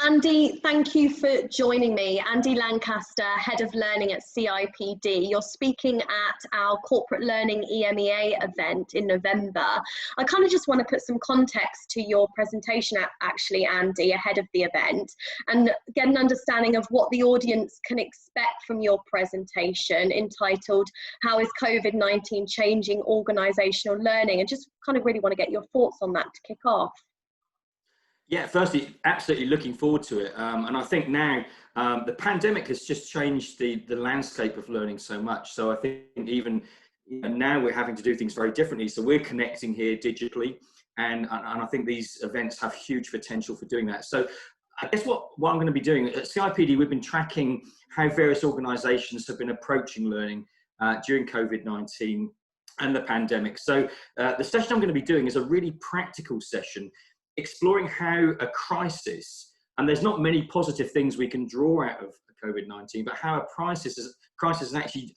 Andy, thank you for joining me. Andy Lancaster, Head of Learning at CIPD. You're speaking at our Corporate Learning Emea event in November. I kind of just want to put some context to your presentation, actually, Andy, ahead of the event, and get an understanding of what the audience can expect from your presentation entitled, How is COVID-19 Changing Organisational Learning? And just kind of really want to get your thoughts on that to kick off. Yeah, firstly, absolutely looking forward to it. And I think now the pandemic has just changed the landscape of learning so much. So I think even now we're having to do things very differently. So we're connecting here digitally. And I think these events have huge potential for doing that. So I guess what I'm going to be doing at CIPD, we've been tracking how various organisations have been approaching learning during COVID-19 and the pandemic. So the session I'm going to be doing is a really practical session, exploring how a crisis, and there's not many positive things we can draw out of COVID-19, but how a crisis has actually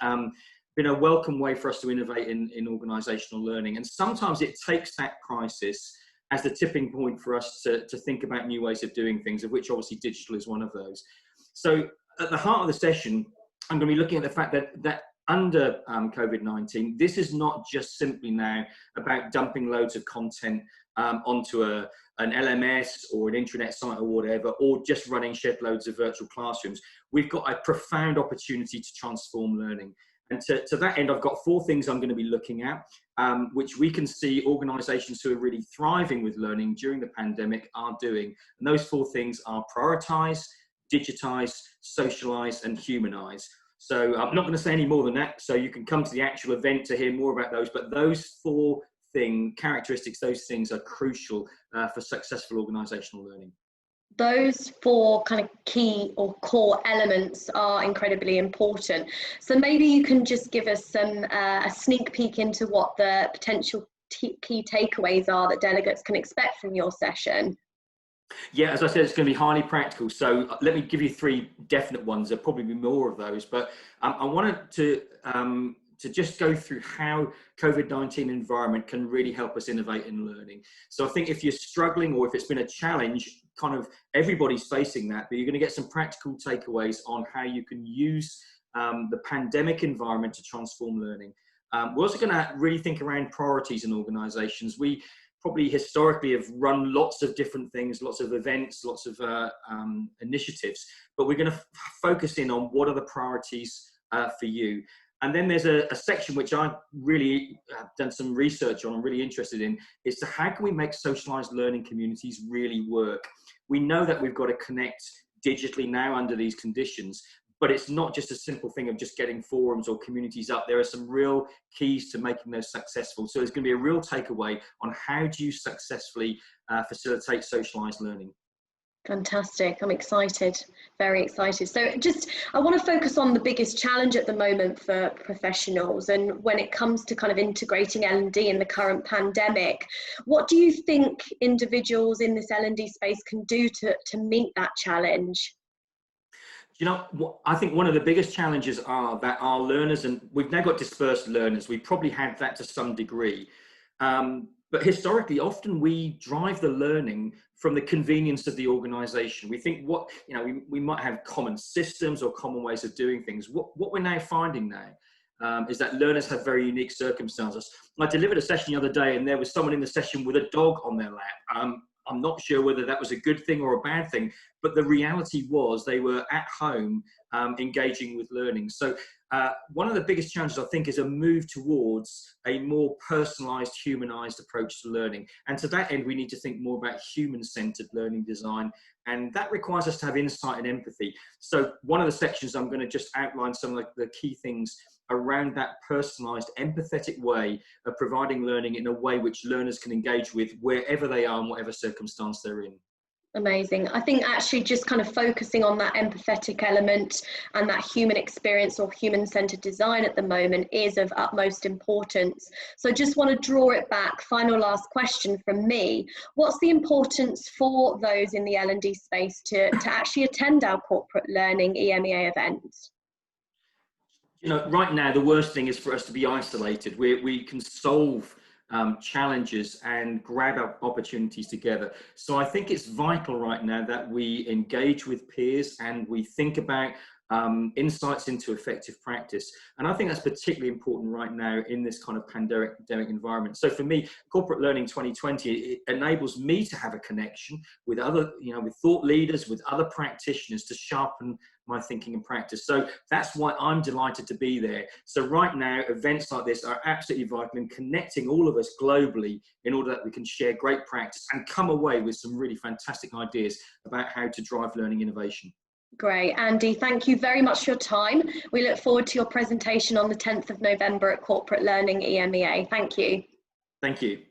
been a welcome way for us to innovate in organisational learning. And sometimes it takes that crisis as the tipping point for us to think about new ways of doing things, of which obviously digital is one of those. So at the heart of the session, I'm going to be looking at the fact that under COVID-19, this is not just simply now about dumping loads of content onto an LMS or an intranet site or whatever, or just running shed loads of virtual classrooms. We've got a profound opportunity to transform learning. And to that end, I've got 4 things I'm going to be looking at, which we can see organisations who are really thriving with learning during the pandemic are doing. And those 4 things are prioritise, digitise, socialise and humanise. So I'm not going to say any more than that, so you can come to the actual event to hear more about those, but those 4 characteristics, those things are crucial for successful organisational learning. Those 4 kind of key or core elements are incredibly important. So maybe you can just give us a sneak peek into what the potential key takeaways are that delegates can expect from your session. Yeah, as I said, it's going to be highly practical. So let me give you 3 definite ones. There'll probably be more of those, but I wanted to just go through how COVID-19 environment can really help us innovate in learning. So I think if you're struggling or if it's been a challenge, kind of everybody's facing that, but you're going to get some practical takeaways on how you can use the pandemic environment to transform learning. We're also going to really think around priorities in organizations. We probably historically have run lots of different things, lots of events, lots of initiatives, but we're going to focus in on what are the priorities for you. And then there's a section which I really have done some research on, I'm really interested in, is to how can we make socialized learning communities really work? We know that we've got to connect digitally now under these conditions, but it's not just a simple thing of just getting forums or communities up. There are some real keys to making those successful. So there's going to be a real takeaway on how do you successfully facilitate socialized learning. Fantastic. I'm excited, very excited. So I want to focus on the biggest challenge at the moment for professionals, and when it comes to kind of integrating L&D in the current pandemic, what do you think individuals in this L&D space can do to meet that challenge? You know, I think one of the biggest challenges are that our learners, and we've now got dispersed learners, we probably had that to some degree. But historically, often we drive the learning from the convenience of the organization. We think we might have common systems or common ways of doing things. What we're now finding now is that learners have very unique circumstances. I delivered a session the other day and there was someone in the session with a dog on their lap. I'm not sure whether that was a good thing or a bad thing, but the reality was they were at home engaging with learning. So one of the biggest challenges, I think, is a move towards a more personalized, humanized approach to learning. And to that end, we need to think more about human-centered learning design. And that requires us to have insight and empathy. So one of the sections, I'm going to just outline some of the key things around that personalized, empathetic way of providing learning in a way which learners can engage with wherever they are and whatever circumstance they're in. Amazing. I think actually just kind of focusing on that empathetic element and that human experience or human-centered design at the moment is of utmost importance. So I just want to draw it back. Final last question from me. What's the importance for those in the L&D space to actually attend our Corporate Learning Emea events? You know, right now, the worst thing is for us to be isolated. We can solve challenges and grab opportunities together. So I think it's vital right now that we engage with peers and we think about insights into effective practice. And I think that's particularly important right now in this kind of pandemic environment. So for me, Corporate Learning 2020, it enables me to have a connection with other, with thought leaders, with other practitioners to sharpen my thinking and practice. So that's why I'm delighted to be there. So right now, events like this are absolutely vital in connecting all of us globally in order that we can share great practice and come away with some really fantastic ideas about how to drive learning innovation. Great. Andy, thank you very much for your time. We look forward to your presentation on the 10th of November at Corporate Learning Emea. Thank you. Thank you.